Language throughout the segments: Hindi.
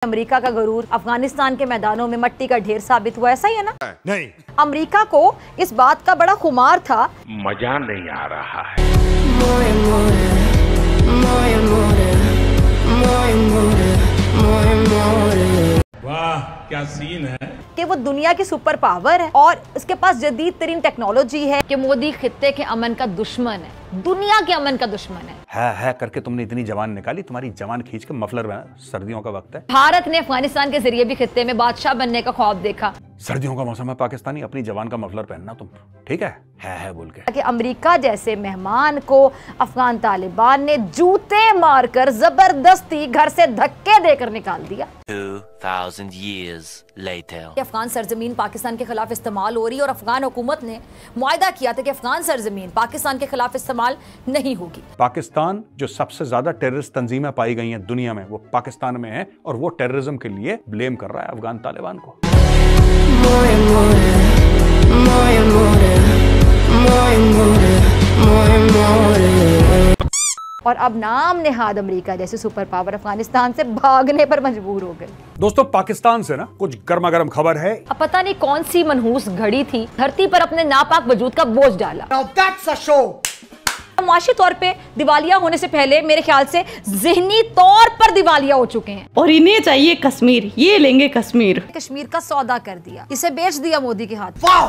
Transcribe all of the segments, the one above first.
अमेरिका का गरूर अफगानिस्तान के मैदानों में मट्टी का ढेर साबित हुआ, ऐसा ही है ना? नहीं, अमेरिका को इस बात का बड़ा खुमार था, मजा नहीं आ रहा है। वाह क्या सीन है कि वो दुनिया की सुपर पावर है और उसके पास जदीद तरीन टेक्नोलॉजी है कि मोदी खित्ते के अमन का दुश्मन है, दुनिया के अमन का दुश्मन है करके तुमने इतनी जवान निकाली, तुम्हारी जवान खींच के मफलर बना। सर्दियों का वक्त है। भारत ने अफगानिस्तान के जरिए भी खित्ते में बादशाह बनने का ख्वाब देखा। सर्दियों का मौसम है पाकिस्तानी, अपनी जवान का मफलर पहनना तुम, ठीक है बोल के कि अमेरिका जैसे मेहमान को अफगान तालिबान ने जूते मारकर जबरदस्ती घर से धक्के देकर निकाल दिया। 2000 years later. अफगान सरजमीन पाकिस्तान के खिलाफ इस्तेमाल हो रही है और अफगान हुकूमत ने मुआहदा किया था कि अफगान सरजमीन पाकिस्तान के खिलाफ इस्तेमाल नहीं होगी। पाकिस्तान जो सबसे ज्यादा टेररिस्ट तंजीमें पाई गई हैं दुनिया में, वो पाकिस्तान में है और वो टेररिज्म के लिए ब्लेम कर रहा है अफगान तालिबान को। और अब नाम नेहाद अमेरिका जैसे सुपर पावर अफगानिस्तान से भागने पर मजबूर हो गए। दोस्तों पाकिस्तान से ना कुछ गर्मा गर्म खबर है। अब पता नहीं कौन सी मनहूस घड़ी थी, धरती पर अपने नापाक वजूद का बोझ डाला। Now that's a show. माशी तौर पे दिवालिया होने से पहले मेरे ख्याल से ज़हनी तौर पर दिवालिया हो चुके हैं और इन्हें चाहिए कश्मीर, ये लेंगे कश्मीर। कश्मीर का सौदा कर दिया, इसे बेच दिया मोदी के हाथ। Wow.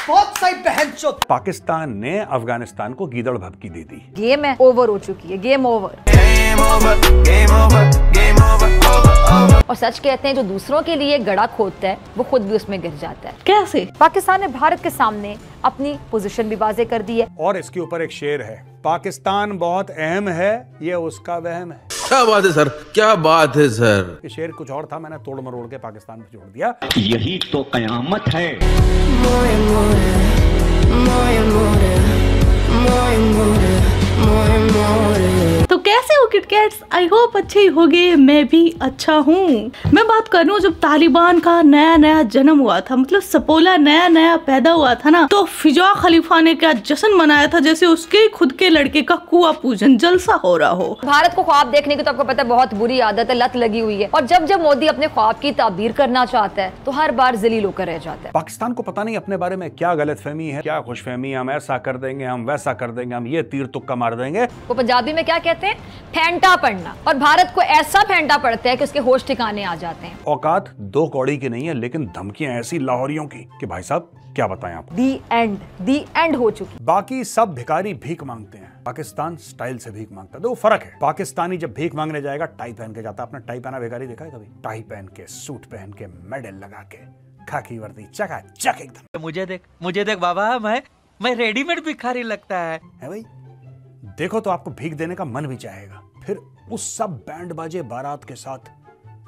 बहुत सही बहनचोद। पाकिस्तान ने अफगानिस्तान को गीदड़ भभकी दे दी। गेम है ओवर हो चुकी है, गेम ओवर। और सच कहते हैं जो दूसरों के लिए गड़ा खोदता है वो खुद भी उसमें गिर जाता है। कैसे? पाकिस्तान ने भारत के सामने अपनी पोजीशन भी वाज़ेह कर दी है। और इसके ऊपर एक शेर है, पाकिस्तान बहुत अहम है, ये उसका वहम है। क्या बात है सर, क्या बात है सर। ये शेर कुछ और था, मैंने तोड़ मरोड़ के पाकिस्तान पे जोड़ दिया। यही तो कयामत है। तो कैसे हो किटकैट्स? आई होप अच्छे ही होगे, मैं भी अच्छा हूँ। मैं बात कर रही हूँ जब तालिबान का नया नया जन्म हुआ था, मतलब सपोला नया नया पैदा हुआ था ना, तो फिजा खलीफा ने क्या जश्न मनाया था जैसे उसके खुद के लड़के का कुआं पूजन जलसा हो रहा हो। भारत को ख्वाब देखने की तो आपको पता है बहुत बुरी आदत है, लत लगी हुई है। और जब जब मोदी अपने ख्वाब की ताबीर करना चाहता है तो हर बार जलील होकर रह जाता है। पाकिस्तान को पता नहीं अपने बारे में क्या गलतफहमी है, क्या खुशफहमी, हम ऐसा कर देंगे, हम वैसा कर देंगे, हम ये तीर तुक्का मार देंगे। वो पंजाबी में क्या कहते हैं, फेंटा पड़ना। और भारत को ऐसा फेंटा पड़ता है कि उसके होश ठिकाने आ जाते हैं। औकात दो कौड़ी की नहीं है, लेकिन धमकियां ऐसी लाहौरियों की कि भाई साहब क्या बताएं आपको। दी एंड हो चुकी। बाकी सब भिखारी भीख मांगते हैं, पाकिस्तान स्टाइल से भीख मांगता है। दो फर्क है, पाकिस्तानी जब भीख मांगने जाएगा टाई पहन के जाता है। अपना टाई पहना भिखारी देखा है कभी? टाई पहन के, सूट पहन के, मेडल लगा के, खाकी वर्दी, चकाचक एकदम। मुझे देख बाबा, मैं रेडीमेड भिखारी लगता है भाई। देखो तो आपको भीख देने का मन भी चाहेगा। फिर उस सब बैंड बाजे बारात के साथ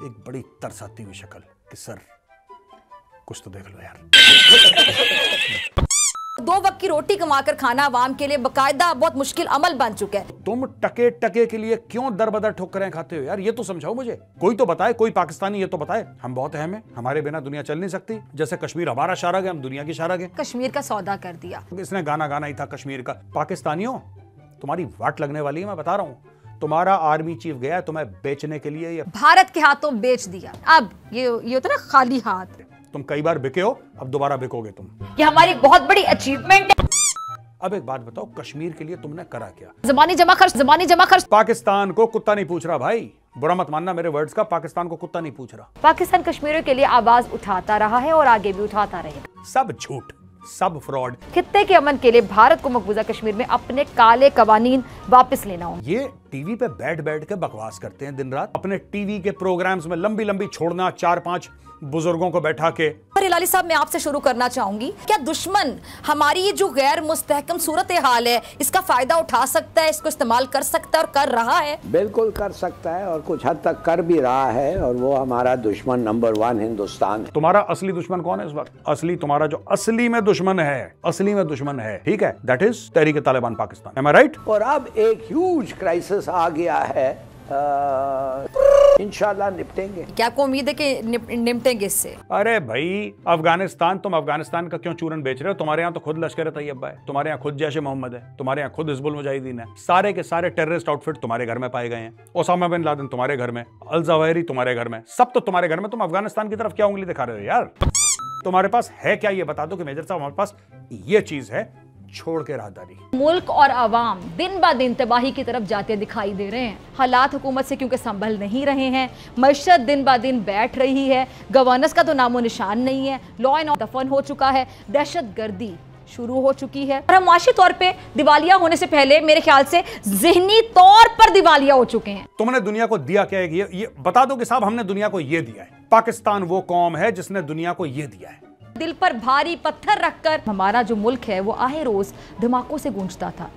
एक बड़ी तरसाती हुई शक्ल कि सर कुछ तो देख लो यार। 2 वक्त की रोटी कमाकर खाना आवाम के लिए बाकायदा बहुत मुश्किल अमल बन चुका है। तुम टके टके के लिए क्यों दर बदर ठोकरें खाते हो यार? ये तो समझाओ मुझे। कोई तो बताए, कोई पाकिस्तानी ये तो बताए। हम बहुत अहम हैं, हमारे बिना दुनिया चल नहीं सकती। जैसे कश्मीर हमारा शारग है, हम दुनिया की शारग है। कश्मीर का सौदा कर दिया। इसने गाना गाना ही था कश्मीर का। पाकिस्तानियों, तुम्हारी वाट लगने वाली है, मैं बता रहा हूँ। तुम्हारा आर्मी चीफ गया है तुम्हें बेचने के लिए, ये भारत के हाथों बेच दिया। अब ये होता ना खाली हाथ। तुम कई बार बिके हो, अब दोबारा बिकोगे तुम। ये हमारी बहुत बड़ी अचीवमेंट है। अब एक बात बताओ, कश्मीर के लिए तुमने करा क्या? ज़बानी जमा खर्च। पाकिस्तान को कुत्ता नहीं पूछ रहा भाई, बुरा मत मानना मेरे वर्ड्स का। पाकिस्तान को कुत्ता नहीं पूछ रहा। पाकिस्तान कश्मीरियों के लिए आवाज उठाता रहा है और आगे भी उठाता रहेगा। सब झूठ, सब फ्रॉड। खित्ते के अमन के लिए भारत को मकबूजा कश्मीर में अपने काले कवानीन वापस लेना होगा। ये टीवी पे बैठ बैठ के बकवास करते हैं दिन रात। अपने टीवी के प्रोग्राम्स में लंबी लंबी छोड़ना, 4-5 बुजुर्गों को बैठा के। हिलाली साहब, मैं आपसे शुरू करना चाहूंगी, क्या दुश्मन हमारी ये जो गैर मुस्तहकम सूरत हाल है इसका फायदा उठा सकता है, इसको इस्तेमाल कर सकता है और कर रहा है? बिल्कुल कर सकता है और कुछ हद तक कर भी रहा है। और वो हमारा दुश्मन नंबर 1 हिंदुस्तान है। तुम्हारा असली दुश्मन कौन है इस वक्त? असली तुम्हारा जो असली में दुश्मन है, ठीक है, that is Tehreek Taliban Pakistan. Am I right? और अब एक ह्यूज क्राइसिस आ गया है। इंशाल्लाह निपटेंगे। क्या आपको उम्मीद है कि निपटेंगे इससे? अरे भाई अफगानिस्तान, तुम अफगानिस्तान का क्यों चूरन बेच रहे हो? तुम्हारे यहाँ तो खुद लश्कर तैयबा है, तुम्हारे यहाँ खुद जैश मोहम्मद है, तुम्हारे यहाँ खुद हिजबुल मुजाहिदीन है, सारे के सारे टेररिस्ट आउटफिट तुम्हारे घर में पाए गए हैं। ओसामा बिन लादेन तुम्हारे घर में, अल जवाहिरी तुम्हारे घर में, सब तो तुम्हारे घर में। तुम अफगानिस्तान की तरफ क्या उंगली दिखा रहे हो यार? तुम्हारे पास है क्या ये बता दो कि मेजर साहब हमारे पास ये चीज है, छोड़ के राहदारी। मुल्क और आवाम दिन ब दिन तबाही की तरफ जाते दिखाई दे रहे हैं। हालात हुकूमत से क्योंकि संभल नहीं रहे हैं, मईशत दिन ब दिन बैठ रही है, गवर्नेंस का तो नामो निशान नहीं है, लॉ एंड ऑर्डर दफन हो चुका है, दहशतगर्दी शुरू हो चुकी है और हम माशी तौर पे दिवालिया होने से पहले मेरे ख्याल से ज़हनी तौर पर दिवालिया हो चुके हैं। तुमने दुनिया को दिया क्या है? ये बता दो कि साहब हमने दुनिया को ये दिया है। पाकिस्तान वो कौम है जिसने दुनिया को ये दिया है। दिल पर भारी पत्थर रखकर हमारा जो मुल्क है वो आए रोज धमाकों से गूंजता था।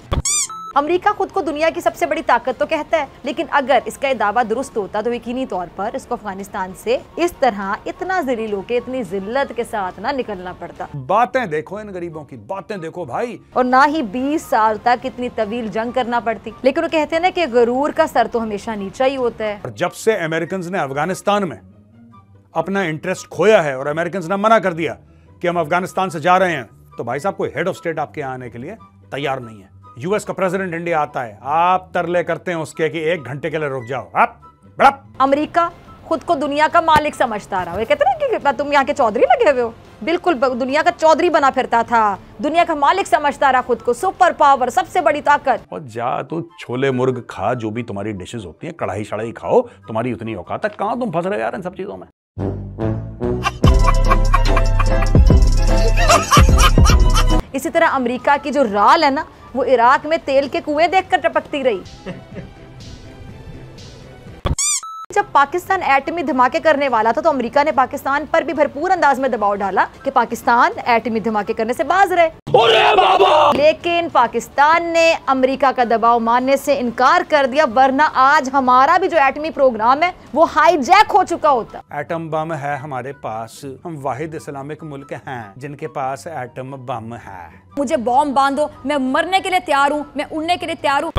अमेरिका खुद को दुनिया की सबसे बड़ी ताकत तो कहता है, लेकिन अगर इसका दावा दुरुस्त होता तो यकीनी तौर पर इसको अफगानिस्तान से इस तरह इतना ज़लील होके इतनी जिल्लत के साथ ना निकलना पड़ता। बातें देखो इन गरीबों की, बातें देखो भाई। और ना ही 20 साल तक इतनी तवील जंग करना पड़ती। लेकिन वो कहते हैं ना कि गरूर का सर तो हमेशा नीचा ही होता है। और जब से अमेरिकन ने अफगानिस्तान में अपना इंटरेस्ट खोया है और अमेरिकन ने मना कर दिया कि हम अफगानिस्तान से जा रहे हैं, तो भाई साहब कोई हेड ऑफ स्टेट आपके यहाँ आने के लिए तैयार नहीं है। यूएस का प्रेसिडेंट इंडिया आता है, आप तरले करते हैं उसके कि 1 घंटे के लिए रुक जाओ। आप बड़ा अमेरिका खुद को दुनिया का मालिक समझता रहा। कहते ना कि तुम यहाँ के चौधरी लगे हुए हो, बिल्कुल दुनिया का चौधरी बना फिरता था, दुनिया का मालिक समझता रहा खुद को, सुपर पावर, सबसे बड़ी ताकत। और जा तू छोले मुर्ग खा, जो भी तुम्हारी डिशेस होती हैं, कढ़ाई शढ़ाई खाओ, तुम्हारी उतनी औकात है। कहाँ तुम फंस रहे हो यार इन सब चीजों में? इसी तरह अमेरिका की जो राल है ना, वो इराक में तेल के कुएं देखकर टपकती रही। जब पाकिस्तान एटमी धमाके करने वाला था तो अमेरिका ने पाकिस्तान पर भी भरपूर अंदाज में दबाव डाला कि पाकिस्तान एटमी धमाके करने से बाज रहे। लेकिन पाकिस्तान ने अमेरिका का दबाव मानने से इनकार कर दिया, वरना आज हमारा भी जो एटमी प्रोग्राम है वो हाईजैक हो चुका होता। एटम बम है हमारे पास, हम वाहिद इस्लामिक मुल्क हैं जिनके पास एटम बम है। मुझे बॉम्ब बांधो, मैं मरने के लिए तैयार हूँ, मैं उड़ने के लिए तैयार हूँ।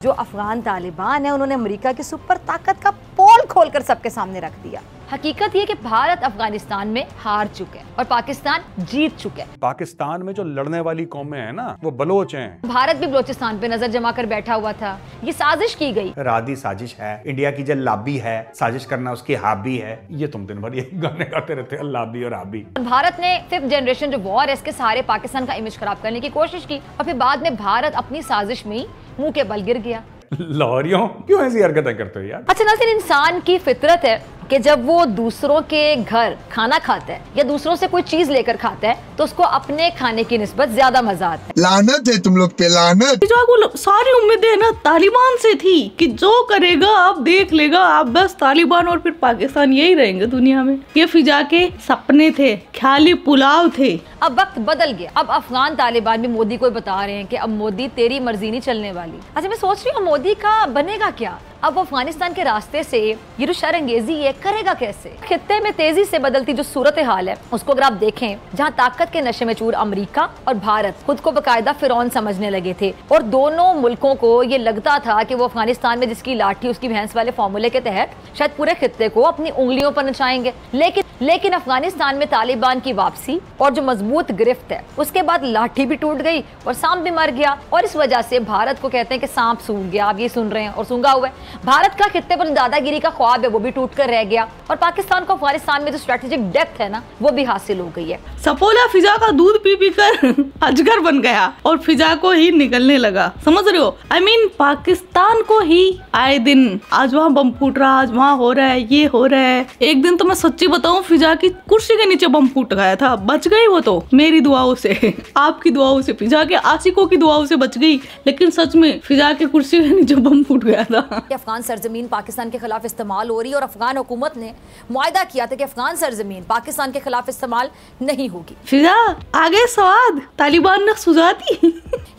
जो अफगान तालिबान है उन्होंने अमेरिका की सुपर ताकत का पोल खोलकर सबके सामने रख दिया। हकीकत ये कि भारत अफगानिस्तान में हार चुके हैं और पाकिस्तान जीत चुके हैं। पाकिस्तान में जो लड़ने वाली कौमें हैं ना, वो बलोच हैं। भारत भी बलोचिस्तान पे नजर जमा कर बैठा हुआ था। ये साजिश की गई, राधी साजिश है। इंडिया की जो लाबी है, साजिश करना उसकी हाबी है। ये तुम दिन भर ये गाने गाते रहते हैं, लाबी और हाबी। भारत ने 5th जनरेशन जो वॉर है इसके सहारे पाकिस्तान का इमेज खराब करने की कोशिश की और फिर बाद में भारत अपनी साजिश में मुंह के बल गिर गया। लाहौरियों क्यों ऐसी हरकतें करते हो यार? अच्छा नाज़रीन, इंसान की फितरत है कि जब वो दूसरों के घर खाना खाता है या दूसरों से कोई चीज लेकर खाता है तो उसको अपने खाने की निस्बत ज्यादा मजा आता है। लानत है तुम लोग पे, लानत। जो सारी उम्मीदें ना तालिबान से थी कि जो करेगा आप देख लेगा, आप बस तालिबान और फिर पाकिस्तान यही रहेंगे दुनिया में। ये फिजा के सपने थे, ख्याली पुलाव थे। अब वक्त बदल गया। अब अफगान तालिबान भी मोदी को बता रहे हैं कि अब मोदी तेरी मर्जी नहीं चलने वाली। अच्छा मैं सोच रही हूँ मोदी का बनेगा क्या? अब वो अफगानिस्तान के रास्ते से ये जो शरंगेजी है करेगा कैसे? खित्ते में तेजी से बदलती जो सूरत हाल है उसको अगर आप देखें, जहाँ ताकत के नशे में चूर अमेरिका और भारत खुद को बाकायदा फिरौन समझने लगे थे और दोनों मुल्कों को ये लगता था कि वो अफगानिस्तान में जिसकी लाठी उसकी भैंस वाले फॉर्मूले के तहत शायद पूरे खित्ते को अपनी उंगलियों पर नचाएंगे। लेकिन अफगानिस्तान में तालिबान की वापसी और जो मजबूत गिरफ्त है उसके बाद लाठी भी टूट गई और सांप भी मर गया और इस वजह से भारत को कहते हैं कि सांप सूंघ गया। आप ये सुन रहे हैं और सूंघा हुआ है। भारत का खित्ते पर दादागिरी का ख्वाब है वो भी टूट कर रह गया और पाकिस्तान को अफगानिस्तान में जो स्ट्रेटेजिक डेप्थ है ना वो भी हासिल हो गई है। सपोला फिजा का दूध पी पी कर अजगर बन गया और फिजा को ही निकलने लगा, समझ रहे हो? I mean, पाकिस्तान को ही आए दिन आज वहाँ बम फूट रहा, आज वहाँ हो रहा है, ये हो रहा है। एक दिन तो मैं सच्ची बताऊं, फिजा की कुर्सी के नीचे बम फूट गया था, बच गई वो तो मेरी दुआओं से, आपकी दुआओं से, फिजा के आशिकों की दुआओं से बच गई। लेकिन सच में फिजा की कुर्सी के नीचे बम फूट गया था। अफगान सरजमीन पाकिस्तान के खिलाफ इस्तेमाल हो रही है और अफगान हुकूमत ने मुआहदा किया था कि अफगान सरजमीन पाकिस्तान के खिलाफ इस्तेमाल नहीं होगी। फिजा आगे सवाद तालिबान ने सुझा दी।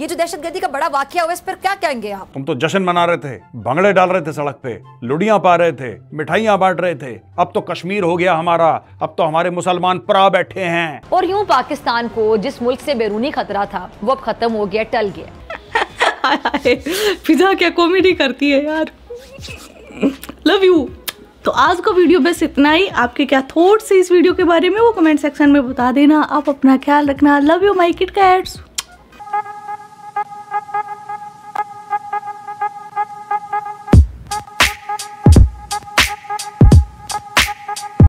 ये जो दहशतगर्दी का बड़ा वाकया हुआ इस पर क्या कहेंगे आप? तुम तो जश्न मना रहे थे, भंगड़े डाल रहे थे सड़क पे, लुड़ियां पा रहे थे, मिठाइयां बांट रहे थे। अब तो कश्मीर हो गया हमारा, अब तो हमारे मुसलमान परा बैठे हैं। और यूं पाकिस्तान को जिस मुल्क से बैरूनी खतरा था वो अब खत्म हो गया, टल गया। फिजा क्या कॉमेडी करती है यार। Love you. तो आज का वीडियो बस इतना ही। आपके क्या थॉट्स है इस वीडियो के बारे में वो कमेंट सेक्शन में बता देना। आप अपना ख्याल रखना। Love you my kit cats.